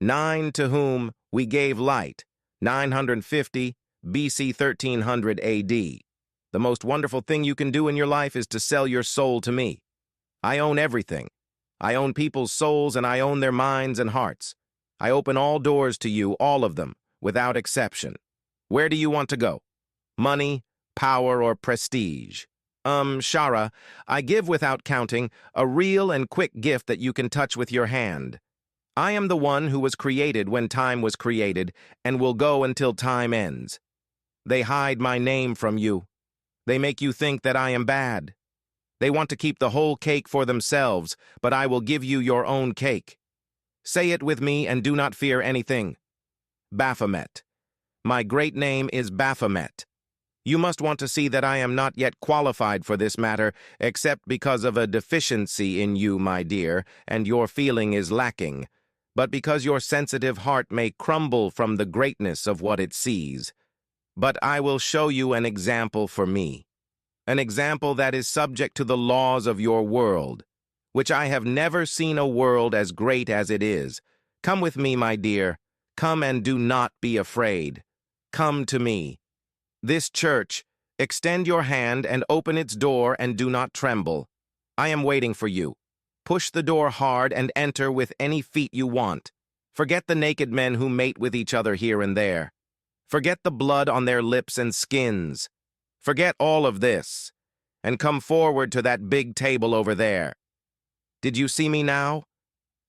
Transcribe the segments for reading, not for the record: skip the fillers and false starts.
9 to whom we gave light, 950 BC 1300 AD. The most wonderful thing you can do in your life is to sell your soul to me. I own everything. I own people's souls and I own their minds and hearts. I open all doors to you, all of them, without exception. Where do you want to go? Money, power, or prestige? Shara, I give without counting a real and quick gift that you can touch with your hand. I am the one who was created when time was created and will go until time ends. They hide my name from you. They make you think that I am bad. They want to keep the whole cake for themselves, but I will give you your own cake. Say it with me and do not fear anything. Baphomet. My great name is Baphomet. You must want to see that I am not yet qualified for this matter, except because of a deficiency in you, my dear, and your feeling is lacking, but because your sensitive heart may crumble from the greatness of what it sees. But I will show you an example for me, an example that is subject to the laws of your world, which I have never seen a world as great as it is. Come with me, my dear. Come and do not be afraid. Come to me. This church, extend your hand and open its door and do not tremble. I am waiting for you. Push the door hard and enter with any feet you want. Forget the naked men who mate with each other here and there. Forget the blood on their lips and skins. Forget all of this, and come forward to that big table over there. Did you see me now?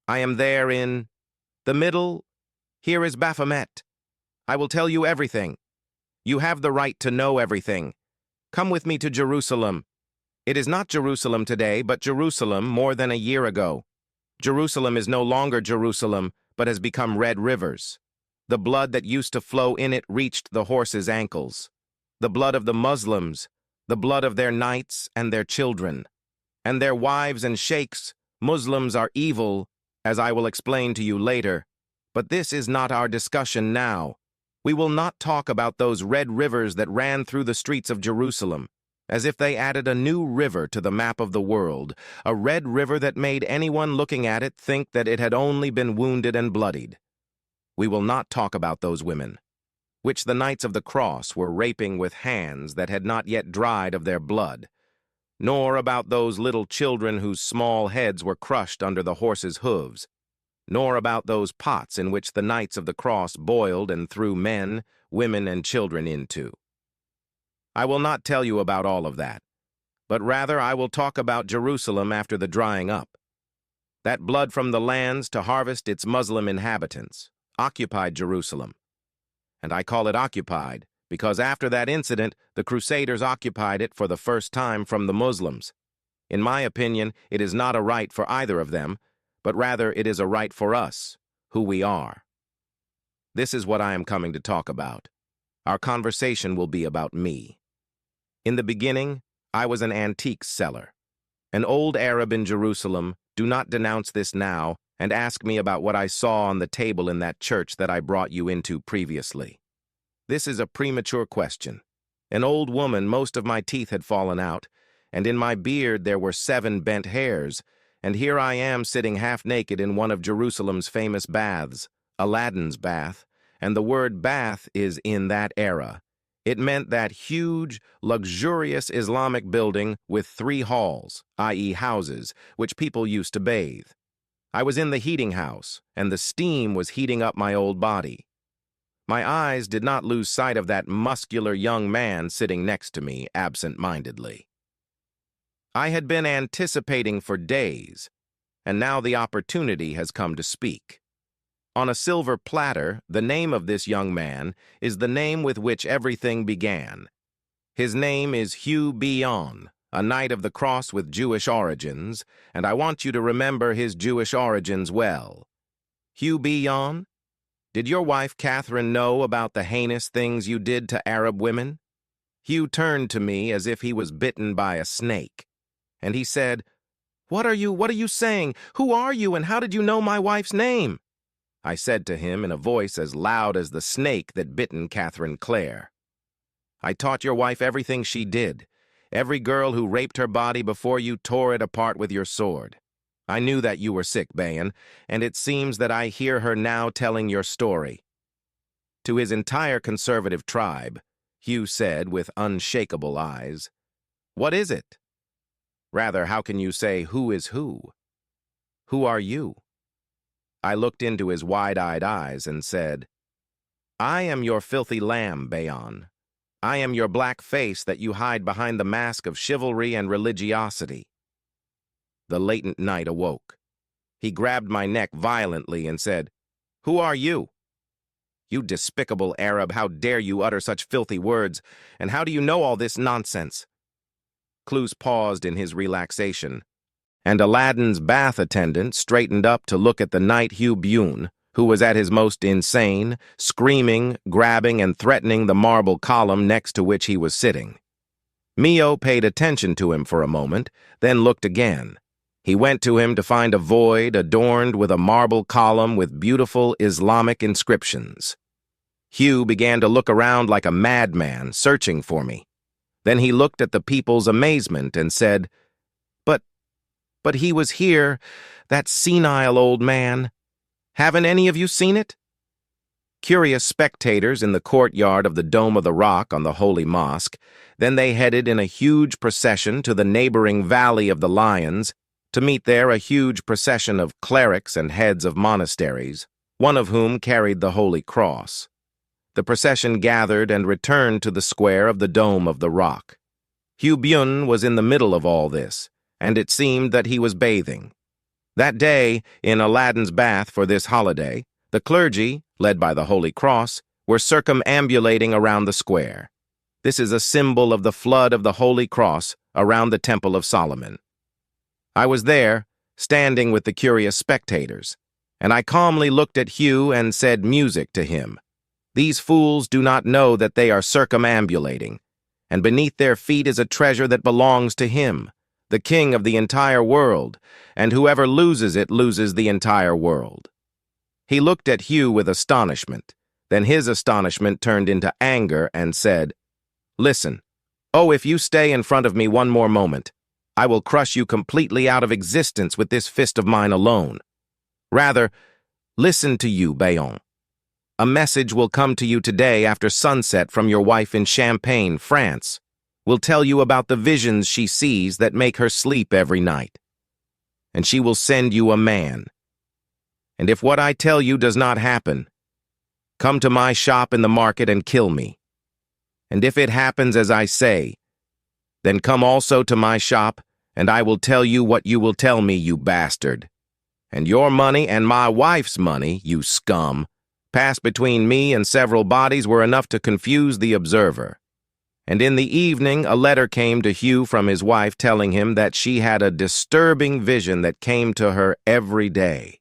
I am there in the middle. Here is Baphomet. I will tell you everything. You have the right to know everything. Come with me to Jerusalem. It is not Jerusalem today, but Jerusalem more than a year ago. Jerusalem is no longer Jerusalem, but has become red rivers. The blood that used to flow in it reached the horses' ankles. The blood of the Muslims, the blood of their knights and their children, and their wives and sheikhs. Muslims are evil, as I will explain to you later, but this is not our discussion now. We will not talk about those red rivers that ran through the streets of Jerusalem, as if they added a new river to the map of the world, a red river that made anyone looking at it think that it had only been wounded and bloodied. We will not talk about those women, which the Knights of the Cross were raping with hands that had not yet dried of their blood, nor about those little children whose small heads were crushed under the horses' hooves, nor about those pots in which the Knights of the Cross boiled and threw men, women, and children into. I will not tell you about all of that, but rather I will talk about Jerusalem after the drying up. That blood from the lands to harvest its Muslim inhabitants occupied Jerusalem. And I call it occupied because after that incident, the Crusaders occupied it for the first time from the Muslims. In my opinion, it is not a right for either of them, but rather it is a right for us, who we are. This is what I am coming to talk about. Our conversation will be about me. In the beginning, I was an antiques seller. An old Arab in Jerusalem. Do not denounce this now and ask me about what I saw on the table in that church that I brought you into previously. This is a premature question. An old woman, most of my teeth had fallen out, and in my beard there were 7 bent hairs, and here I am sitting half naked in one of Jerusalem's famous baths, Aladdin's bath, and the word bath is in that era. It meant that huge, luxurious Islamic building with 3 halls, i.e. houses, which people used to bathe. I was in the heating house, and the steam was heating up my old body. My eyes did not lose sight of that muscular young man sitting next to me absent-mindedly. I had been anticipating for days, and now the opportunity has come to speak. On a silver platter, the name of this young man is the name with which everything began. His name is Hugh Bion, a Knight of the Cross with Jewish origins, and I want you to remember his Jewish origins well. Hugh Bion? Did your wife Catherine know about the heinous things you did to Arab women? Hugh turned to me as if he was bitten by a snake, and he said, What are you saying? Who are you, and how did you know my wife's name?" I said to him in a voice as loud as the snake that bitten Catherine Clare, "I taught your wife everything she did, every girl who raped her body before you tore it apart with your sword. I knew that you were sick, Bayan, and it seems that I hear her now telling your story. To his entire conservative tribe, Hugh said with unshakable eyes, "What is it? Rather, how can you say who is who? Who are you?" I looked into his wide-eyed eyes and said, "I am your filthy lamb, Bayan. I am your black face that you hide behind the mask of chivalry and religiosity." The latent knight awoke. He grabbed my neck violently and said, "Who are you?" "You despicable Arab, how dare you utter such filthy words, and how do you know all this nonsense?" Cluse paused in his relaxation, and Aladdin's bath attendant straightened up to look at the knight Hugh Bune, who was at his most insane, screaming, grabbing, and threatening the marble column next to which he was sitting. Mio paid attention to him for a moment, then looked again. He went to him to find a void adorned with a marble column with beautiful Islamic inscriptions. Hugh began to look around like a madman, searching for me. Then he looked at the people's amazement and said, But he was here, that senile old man. Haven't any of you seen it?" Curious spectators in the courtyard of the Dome of the Rock on the Holy Mosque, then they headed in a huge procession to the neighboring Valley of the Lions, to meet there a huge procession of clerics and heads of monasteries, one of whom carried the Holy Cross. The procession gathered and returned to the square of the Dome of the Rock. Hugh Bune was in the middle of all this, and it seemed that he was bathing. That day, in Aladdin's bath for this holiday, the clergy, led by the Holy Cross, were circumambulating around the square. This is a symbol of the flood of the Holy Cross around the Temple of Solomon. I was there, standing with the curious spectators, and I calmly looked at Hugh and said music to him. These fools do not know that they are circumambulating, and beneath their feet is a treasure that belongs to him, the king of the entire world, and whoever loses it loses the entire world. He looked at Hugh with astonishment. Then his astonishment turned into anger and said, "Listen. Oh, if you stay in front of me one more moment, I will crush you completely out of existence with this fist of mine alone. Rather, listen to you, Bayon. A message will come to you today after sunset from your wife in Champagne, France. Will tell you about the visions she sees that make her sleep every night. And she will send you a man. And if what I tell you does not happen, come to my shop in the market and kill me. And if it happens as I say, then come also to my shop, and I will tell you what you will tell me, you bastard. And your money and my wife's money, you scum, passed between me and several bodies were enough to confuse the observer. And in the evening, a letter came to Hugh from his wife telling him that she had a disturbing vision that came to her every day.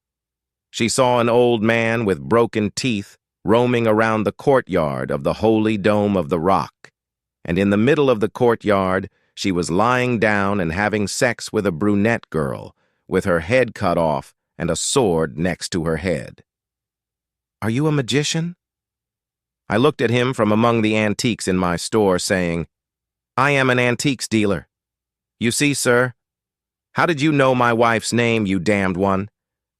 She saw an old man with broken teeth roaming around the courtyard of the Holy Dome of the Rock, and in the middle of the courtyard, she was lying down and having sex with a brunette girl, with her head cut off and a sword next to her head. "Are you a magician?" I looked at him from among the antiques in my store, saying, "I am an antiques dealer. You see, sir, how did you know my wife's name, you damned one?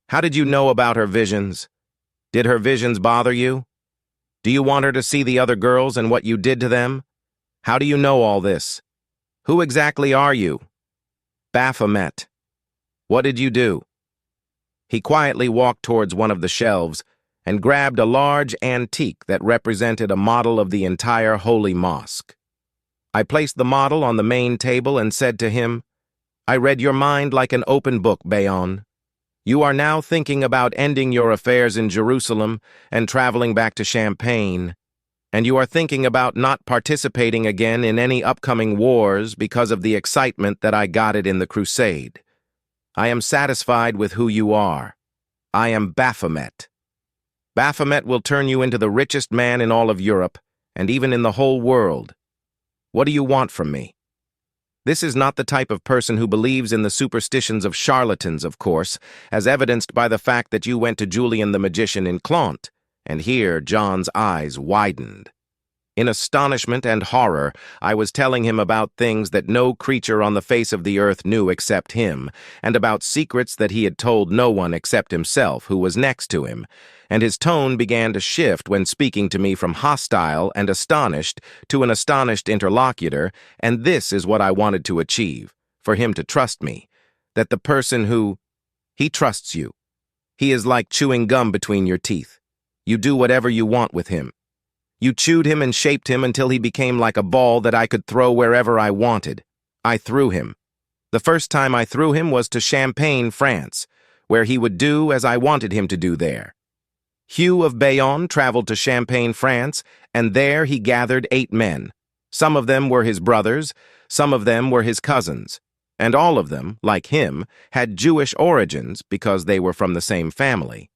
How did you know about her visions? Did her visions bother you? Do you want her to see the other girls and what you did to them? How do you know all this? Who exactly are you? Baphomet. What did you do?" He quietly walked towards one of the shelves and grabbed a large antique that represented a model of the entire Holy Mosque. I placed the model on the main table and said to him, "I read your mind like an open book, Bayon. You are now thinking about ending your affairs in Jerusalem and traveling back to Champagne, and you are thinking about not participating again in any upcoming wars because of the excitement that I got it in the crusade. I am satisfied with who you are. I am Baphomet. Baphomet will turn you into the richest man in all of Europe, and even in the whole world. What do you want from me? This is not the type of person who believes in the superstitions of charlatans, of course, as evidenced by the fact that you went to Julian the magician in Clont," and here John's eyes widened. In astonishment and horror, I was telling him about things that no creature on the face of the earth knew except him, and about secrets that he had told no one except himself, who was next to him, and his tone began to shift when speaking to me from hostile and astonished to an astonished interlocutor, and this is what I wanted to achieve, for him to trust me, that the person he trusts you. He is like chewing gum between your teeth. You do whatever you want with him. You chewed him and shaped him until he became like a ball that I could throw wherever I wanted. I threw him. The first time I threw him was to Champagne, France, where he would do as I wanted him to do there. Hugh of Bayonne traveled to Champagne, France, and there he gathered 8 men. Some of them were his brothers, some of them were his cousins, and all of them, like him, had Jewish origins because they were from the same family.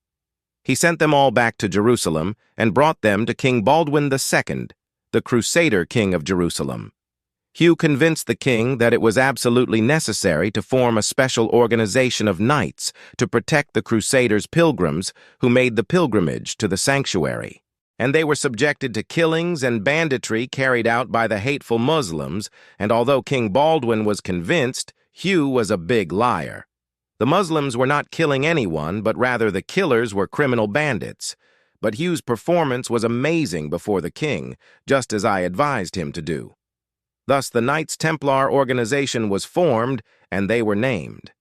He sent them all back to Jerusalem and brought them to King Baldwin II, the Crusader king of Jerusalem. Hugh convinced the king that it was absolutely necessary to form a special organization of knights to protect the Crusaders' pilgrims who made the pilgrimage to the sanctuary. And they were subjected to killings and banditry carried out by the hateful Muslims, and although King Baldwin was convinced, Hugh was a big liar. The Muslims were not killing anyone, but rather the killers were criminal bandits. But Hugh's performance was amazing before the king, just as I advised him to do. Thus the Knights Templar organization was formed, and they were named.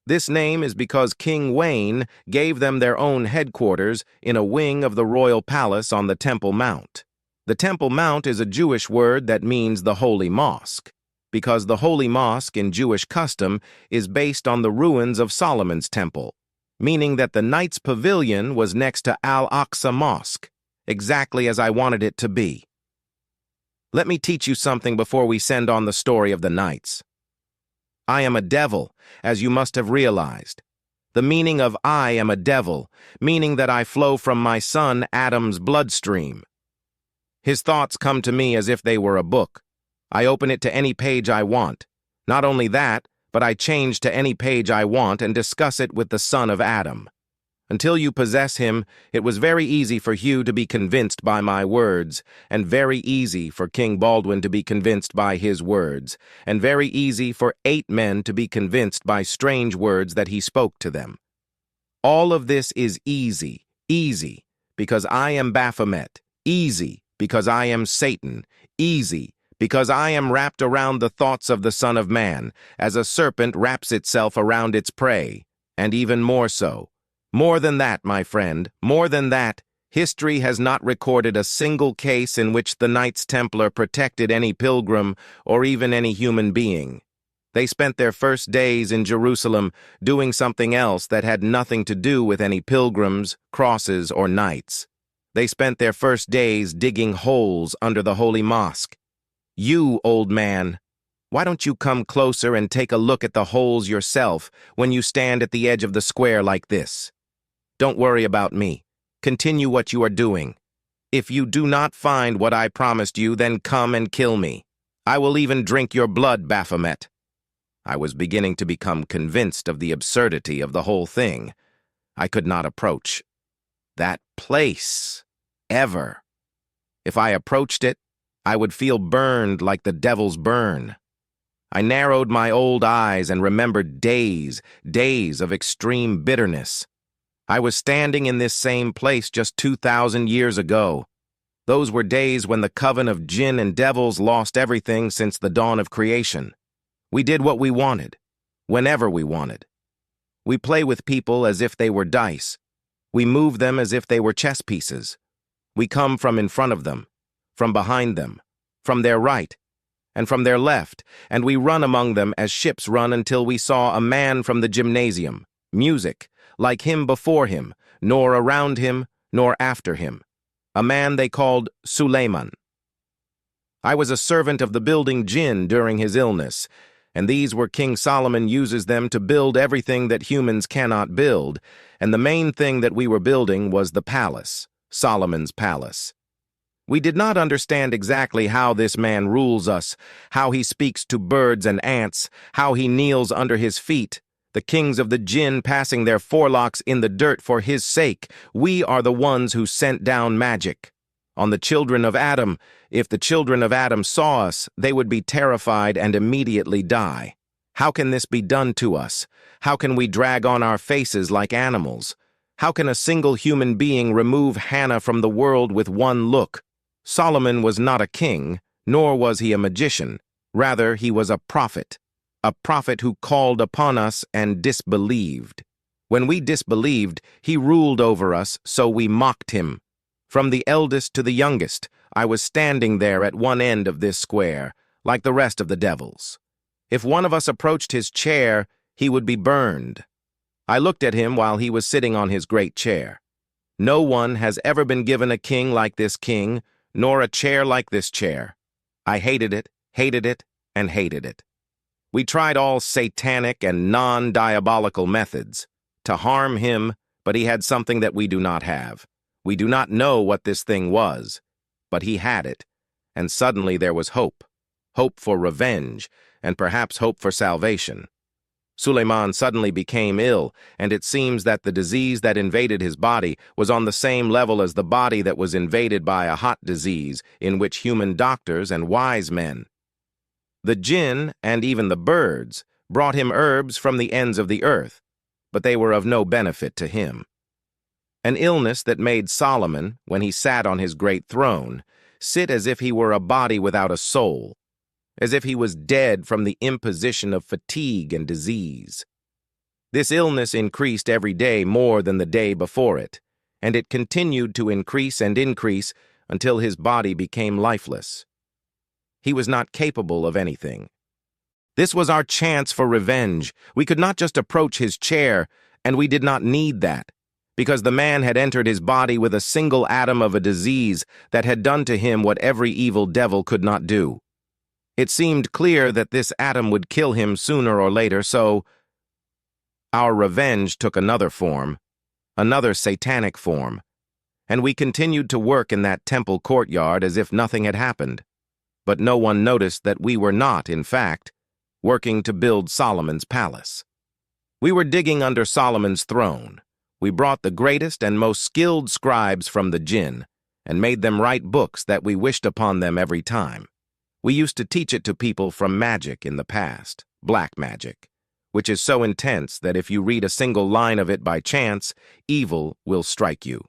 This name is because King Wayne gave them their own headquarters in a wing of the royal palace on the Temple Mount. The Temple Mount is a Jewish word that means the Holy Mosque, because the Holy Mosque in Jewish custom is based on the ruins of Solomon's Temple, meaning that the Knights' Pavilion was next to Al-Aqsa Mosque, exactly as I wanted it to be. Let me teach you something before we send on the story of the Knights. I am a devil, as you must have realized. The meaning of I am a devil, meaning that I flow from my son Adam's bloodstream. His thoughts come to me as if they were a book. I open it to any page I want. Not only that, but I change to any page I want and discuss it with the son of Adam. Until you possess him, it was very easy for Hugh to be convinced by my words, and very easy for King Baldwin to be convinced by his words, and very easy for 8 men to be convinced by strange words that he spoke to them. All of this is easy, because I am Baphomet, easy, because I am Satan, easy, because I am wrapped around the thoughts of the Son of Man, as a serpent wraps itself around its prey, and even more so. More than that, my friend, more than that, history has not recorded a single case in which the Knights Templar protected any pilgrim or even any human being. They spent their first days in Jerusalem doing something else that had nothing to do with any pilgrims, crosses, or knights. They spent their first days digging holes under the Holy Mosque. You, old man, why don't you come closer and take a look at the holes yourself when you stand at the edge of the square like this? Don't worry about me. Continue what you are doing. If you do not find what I promised you, then come and kill me. I will even drink your blood, Baphomet. I was beginning to become convinced of the absurdity of the whole thing. I could not approach that place, ever. If I approached it, I would feel burned like the devil's burn. I narrowed my old eyes and remembered days of extreme bitterness. I was standing in this same place just 2,000 years ago. Those were days when the coven of jinn and devils lost everything since the dawn of creation. We did what we wanted, whenever we wanted. We play with people as if they were dice. We move them as if they were chess pieces. We come from in front of them, from behind them, from their right, and from their left, and we run among them as ships run until we saw a man from the gymnasium, music, like him before him, nor around him, nor after him, a man they called Suleiman. I was a servant of the building jinn during his illness, and these were King Solomon uses them to build everything that humans cannot build, and the main thing that we were building was the palace, Solomon's palace. We did not understand exactly how this man rules us, how he speaks to birds and ants, how he kneels under his feet, the kings of the jinn passing their forelocks in the dirt for his sake. We are the ones who sent down magic. On the children of Adam. If the children of Adam saw us, they would be terrified and immediately die. How can this be done to us? How can we drag on our faces like animals? How can a single human being remove Hannah from the world with one look? Solomon was not a king, nor was he a magician. Rather, he was a prophet who called upon us and disbelieved. When we disbelieved, he ruled over us, so we mocked him. From the eldest to the youngest, I was standing there at one end of this square, like the rest of the devils. If one of us approached his chair, he would be burned. I looked at him while he was sitting on his great chair. No one has ever been given a king like this king, nor a chair like this chair. I hated it, and hated it. We tried all satanic and non-diabolical methods to harm him, but he had something that we do not have. We do not know what this thing was, but he had it, and suddenly there was hope. Hope for revenge, and perhaps hope for salvation. Suleiman suddenly became ill, and it seems that the disease that invaded his body was on the same level as the body that was invaded by a hot disease in which human doctors and wise men. The jinn, and even the birds, brought him herbs from the ends of the earth, but they were of no benefit to him. An illness that made Solomon, when he sat on his great throne, sit as if he were a body without a soul, as if he was dead from the imposition of fatigue and disease. This illness increased every day more than the day before it, and it continued to increase and increase until his body became lifeless. He was not capable of anything. This was our chance for revenge. We could not just approach his chair, and we did not need that, because the man had entered his body with a single atom of a disease that had done to him what every evil devil could not do. It seemed clear that this atom would kill him sooner or later, so our revenge took another form, another satanic form, and we continued to work in that temple courtyard as if nothing had happened. But no one noticed that we were not, in fact, working to build Solomon's palace. We were digging under Solomon's throne. We brought the greatest and most skilled scribes from the jinn and made them write books that we wished upon them every time. We used to teach it to people from magic in the past, black magic, which is so intense that if you read a single line of it by chance, evil will strike you.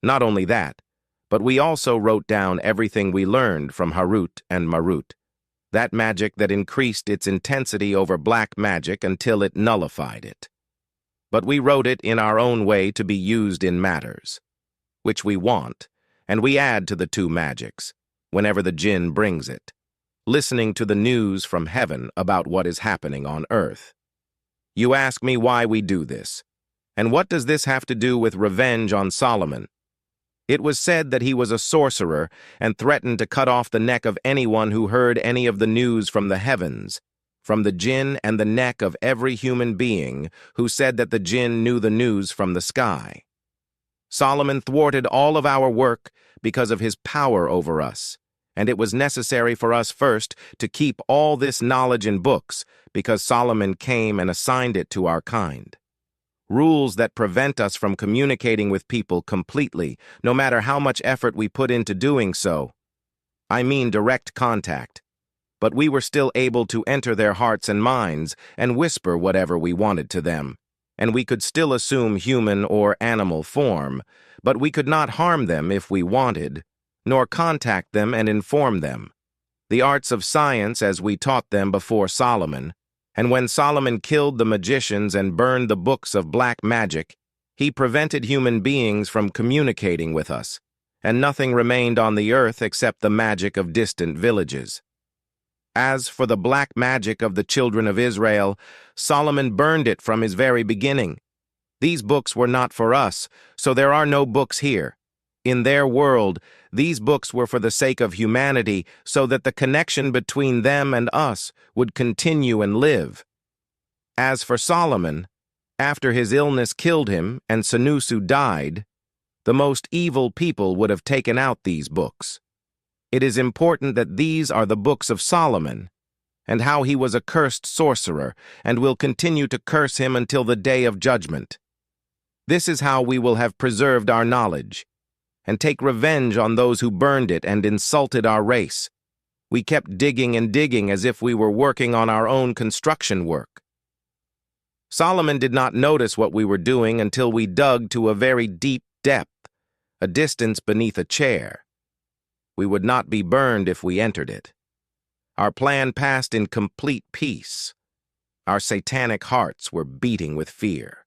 Not only that, but we also wrote down everything we learned from Harut and Marut, that magic that increased its intensity over black magic until it nullified it. But we wrote it in our own way to be used in matters, which we want, and we add to the two magics, whenever the jinn brings it, listening to the news from heaven about what is happening on earth. You ask me why we do this, and what does this have to do with revenge on Solomon? It was said that he was a sorcerer and threatened to cut off the neck of anyone who heard any of the news from the heavens, from the jinn, and the neck of every human being who said that the jinn knew the news from the sky. Solomon thwarted all of our work because of his power over us, and it was necessary for us first to keep all this knowledge in books because Solomon came and assigned it to our kind. Rules that prevent us from communicating with people completely, no matter how much effort we put into doing so. I mean direct contact. But we were still able to enter their hearts and minds and whisper whatever we wanted to them, and we could still assume human or animal form, but we could not harm them if we wanted, nor contact them and inform them. The arts of science as we taught them before Solomon, and when Solomon killed the magicians and burned the books of black magic, he prevented human beings from communicating with us, and nothing remained on the earth except the magic of distant villages. As for the black magic of the children of Israel, Solomon burned it from his very beginning. These books were not for us, so there are no books here. In their world, these books were for the sake of humanity, so that the connection between them and us would continue and live. As for Solomon, after his illness killed him and Sanusi died, the most evil people would have taken out these books. It is important that these are the books of Solomon, and how he was a cursed sorcerer and will continue to curse him until the day of judgment. This is how we will have preserved our knowledge. and take revenge on those who burned it and insulted our race. We kept digging and digging as if we were working on our own construction work. Solomon did not notice what we were doing until we dug to a very deep depth, a distance beneath a chair. We would not be burned if we entered it. Our plan passed in complete peace. Our satanic hearts were beating with fear.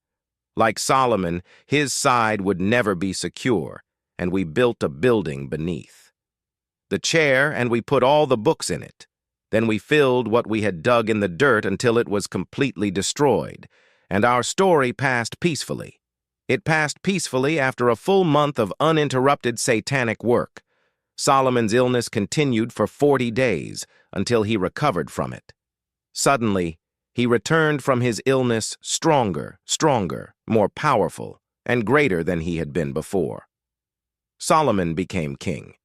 Like Solomon, his side would never be secure, and we built a building beneath. The chair, and we put all the books in it. Then we filled what we had dug in the dirt until it was completely destroyed, and our story passed peacefully. It passed peacefully after a full month of uninterrupted satanic work. Solomon's illness continued for 40 days until he recovered from it. Suddenly, he returned from his illness stronger, more powerful, and greater than he had been before. Solomon became king.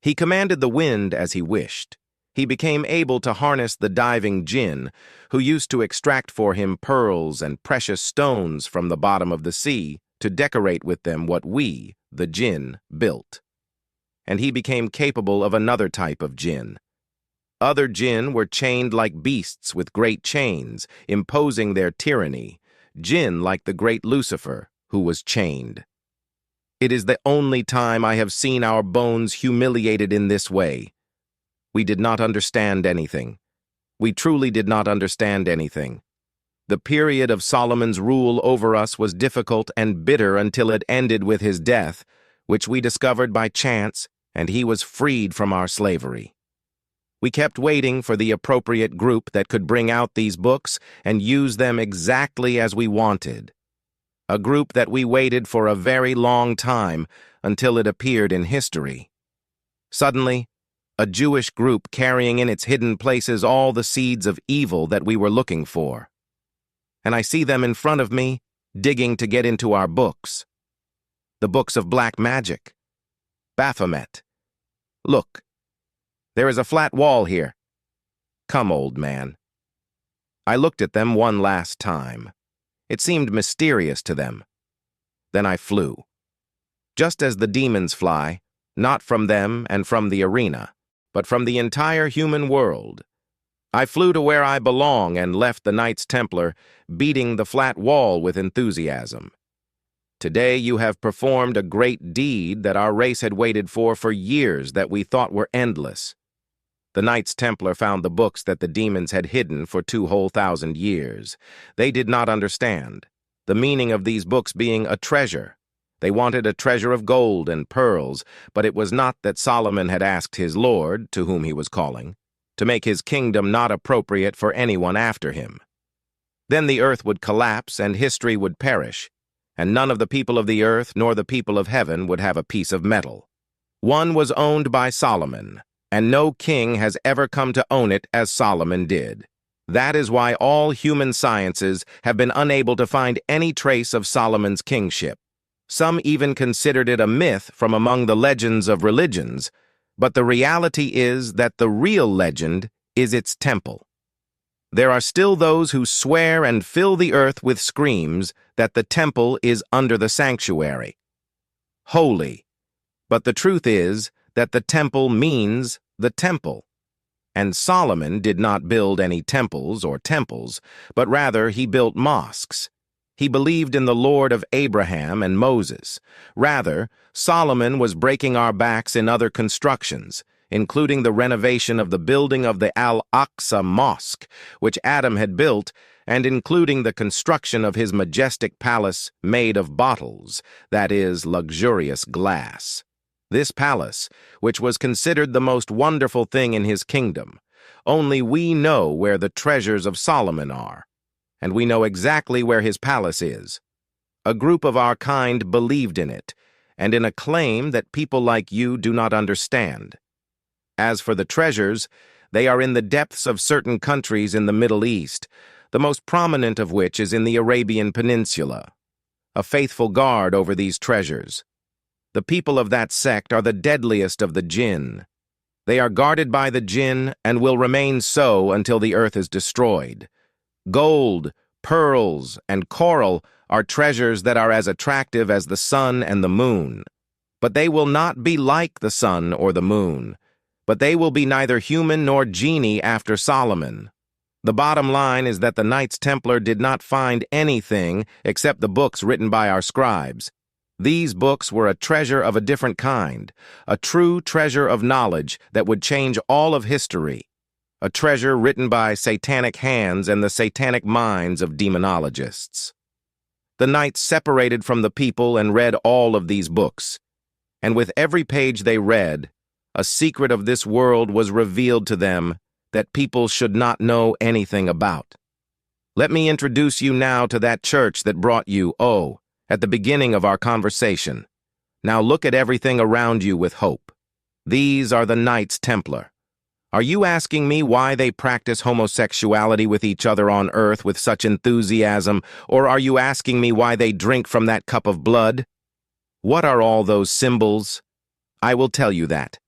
He commanded the wind as he wished. He became able to harness the diving jinn, who used to extract for him pearls and precious stones from the bottom of the sea to decorate with them what we, the jinn, built. And he became capable of another type of jinn. Other jinn were chained like beasts with great chains, imposing their tyranny, jinn like the great Lucifer, who was chained. It is the only time I have seen our bones humiliated in this way. We did not understand anything. We truly did not understand anything. The period of Solomon's rule over us was difficult and bitter until it ended with his death, which we discovered by chance, and he was freed from our slavery. We kept waiting for the appropriate group that could bring out these books and use them exactly as we wanted. A group that we waited for a very long time until it appeared in history. Suddenly, a Jewish group carrying in its hidden places all the seeds of evil that we were looking for. And I see them in front of me, digging to get into our books. The books of black magic. Baphomet. Look. There is a flat wall here. Come, old man. I looked at them one last time. It seemed mysterious to them. Then I flew. Just as the demons fly, not from them and from the arena, but from the entire human world. I flew to where I belong and left the Knights Templar beating the flat wall with enthusiasm. Today you have performed a great deed that our race had waited for years that we thought were endless. The Knights Templar found the books that the demons had hidden for 2,000 years. They did not understand the meaning of these books being a treasure. They wanted a treasure of gold and pearls, but it was not that Solomon had asked his Lord, to whom he was calling, to make his kingdom not appropriate for anyone after him. Then the earth would collapse and history would perish, and none of the people of the earth nor the people of heaven would have a piece of metal. One was owned by Solomon, and no king has ever come to own it as Solomon did. That is why all human sciences have been unable to find any trace of Solomon's kingship. Some even considered it a myth from among the legends of religions, but the reality is that the real legend is its temple. There are still those who swear and fill the earth with screams that the temple is under the sanctuary. Holy. But the truth is that the temple means the temple. And Solomon did not build any temples, but rather he built mosques. He believed in the Lord of Abraham and Moses. Rather, Solomon was breaking our backs in other constructions, including the renovation of the building of the Al-Aqsa Mosque, which Adam had built, and including the construction of his majestic palace made of bottles, that is, luxurious glass. This palace, which was considered the most wonderful thing in his kingdom, only we know where the treasures of Solomon are, and we know exactly where his palace is. A group of our kind believed in it, and in a claim that people like you do not understand. As for the treasures, they are in the depths of certain countries in the Middle East, the most prominent of which is in the Arabian Peninsula. A faithful guard over these treasures. The people of that sect are the deadliest of the jinn. They are guarded by the jinn and will remain so until the earth is destroyed. Gold, pearls, and coral are treasures that are as attractive as the sun and the moon. But they will not be like the sun or the moon. But they will be neither human nor genie after Solomon. The bottom line is that the Knights Templar did not find anything except the books written by our scribes. These books were a treasure of a different kind, a true treasure of knowledge that would change all of history, a treasure written by satanic hands and the satanic minds of demonologists. The knights separated from the people and read all of these books, and with every page they read, a secret of this world was revealed to them that people should not know anything about. Let me introduce you now to that church that brought you, at the beginning of our conversation. Now look at everything around you with hope. These are the Knights Templar. Are you asking me why they practice homosexuality with each other on earth with such enthusiasm, or are you asking me why they drink from that cup of blood? What are all those symbols? I will tell you that.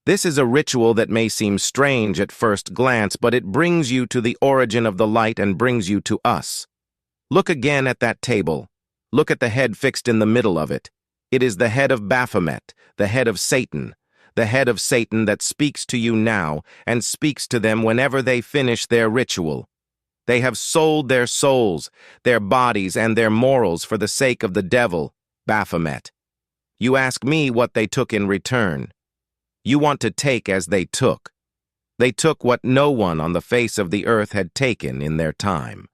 This is a ritual that may seem strange at first glance, but it brings you to the origin of the light and brings you to us. Look again at that table. Look at the head fixed in the middle of it. It is the head of Baphomet, the head of Satan that speaks to you now and speaks to them whenever they finish their ritual. They have sold their souls, their bodies, and their morals for the sake of the devil, Baphomet. You ask me what they took in return. You want to take as they took. They took what no one on the face of the earth had taken in their time.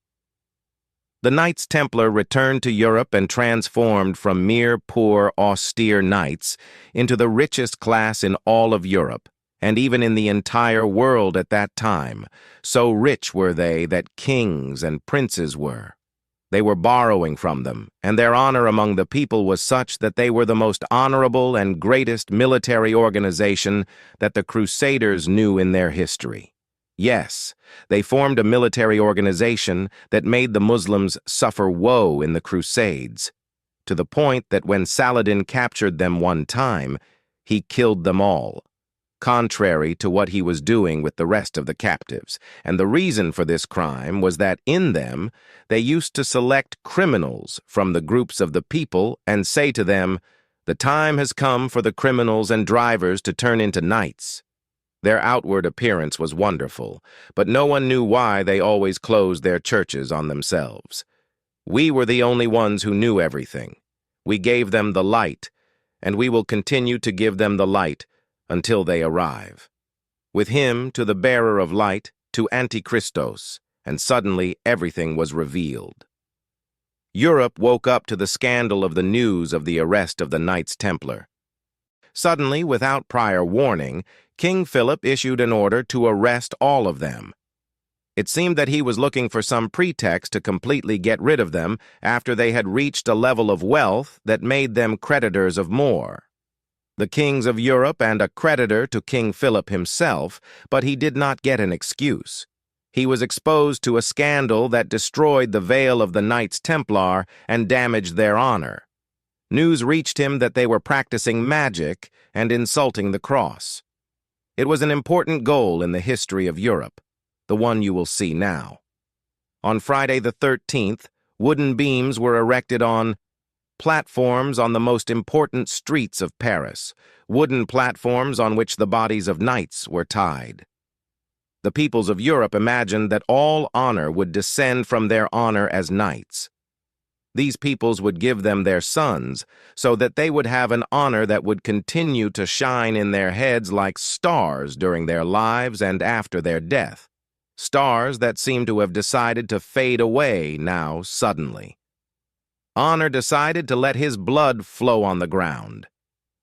The Knights Templar returned to Europe and transformed from mere poor, austere knights into the richest class in all of Europe, and even in the entire world at that time. So rich were they that kings and princes were. They were borrowing from them, and their honor among the people was such that they were the most honorable and greatest military organization that the Crusaders knew in their history. Yes, they formed a military organization that made the Muslims suffer woe in the Crusades, to the point that when Saladin captured them one time, he killed them all, contrary to what he was doing with the rest of the captives. And the reason for this crime was that in them, they used to select criminals from the groups of the people and say to them, "The time has come for the criminals and drivers to turn into knights." Their outward appearance was wonderful, but no one knew why they always closed their churches on themselves. We were the only ones who knew everything. We gave them the light, and we will continue to give them the light until they arrive. With him, to the bearer of light, to Antichristos, and suddenly everything was revealed. Europe woke up to the scandal of the news of the arrest of the Knights Templar. Suddenly, without prior warning, King Philip issued an order to arrest all of them. It seemed that he was looking for some pretext to completely get rid of them after they had reached a level of wealth that made them creditors of more. The kings of Europe and a creditor to King Philip himself, but he did not get an excuse. He was exposed to a scandal that destroyed the veil of the Knights Templar and damaged their honor. News reached him that they were practicing magic and insulting the cross. It was an important goal in the history of Europe, the one you will see now. On Friday the 13th, wooden beams were erected on platforms on the most important streets of Paris, wooden platforms on which the bodies of knights were tied. The peoples of Europe imagined that all honor would descend from their honor as knights. These peoples would give them their sons, so that they would have an honor that would continue to shine in their heads like stars during their lives and after their death. Stars that seem to have decided to fade away now suddenly. Honor decided to let his blood flow on the ground.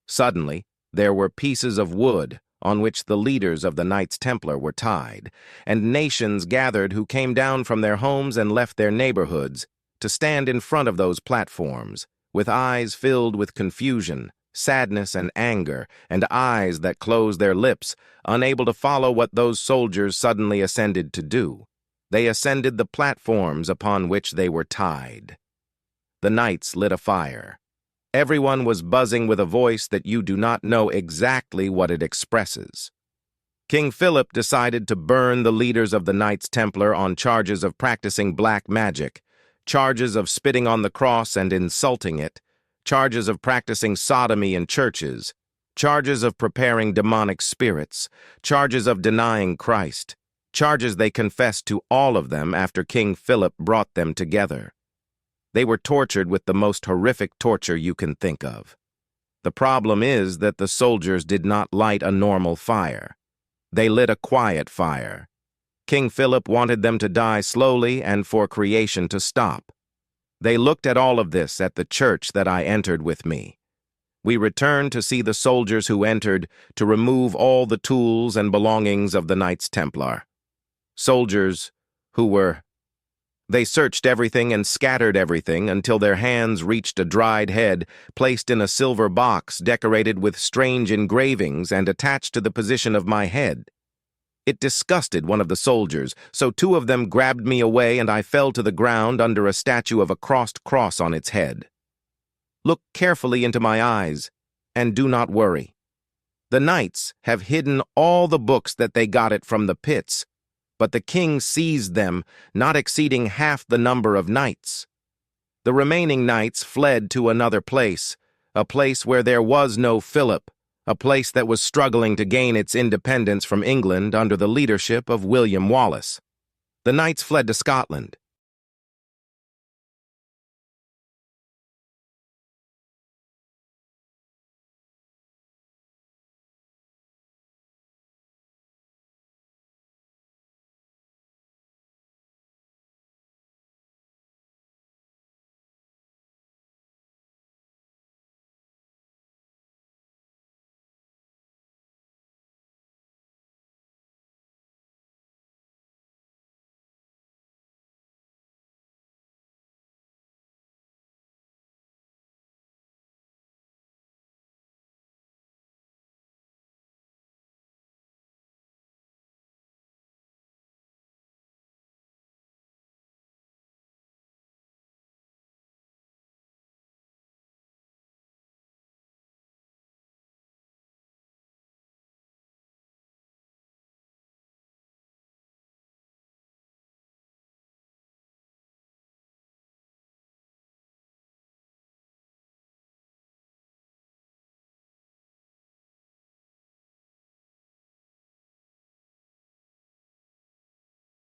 Suddenly, there were pieces of wood on which the leaders of the Knights Templar were tied, and nations gathered who came down from their homes and left their neighborhoods to stand in front of those platforms, with eyes filled with confusion, sadness, and anger, and eyes that closed their lips, unable to follow what those soldiers suddenly ascended to do. They ascended the platforms upon which they were tied. The knights lit a fire. Everyone was buzzing with a voice that you do not know exactly what it expresses. King Philip decided to burn the leaders of the Knights Templar on charges of practicing black magic, charges of spitting on the cross and insulting it, charges of practicing sodomy in churches, charges of preparing demonic spirits, charges of denying Christ, charges they confessed to all of them after King Philip brought them together. They were tortured with the most horrific torture you can think of. The problem is that the soldiers did not light a normal fire. They lit a quiet fire. King Philip wanted them to die slowly and for creation to stop. They looked at all of this at the church that I entered with me. We returned to see the soldiers who entered to remove all the tools and belongings of the Knights Templar. Soldiers who were... They searched everything and scattered everything until their hands reached a dried head placed in a silver box decorated with strange engravings and attached to the position of my head. It disgusted one of the soldiers, so two of them grabbed me away and I fell to the ground under a statue of a crossed cross on its head. Look carefully into my eyes, and do not worry. The knights have hidden all the books that they got it from the pits, but the king seized them, not exceeding half the number of knights. The remaining knights fled to another place, a place where there was no Philip, a place that was struggling to gain its independence from England under the leadership of William Wallace. The knights fled to Scotland,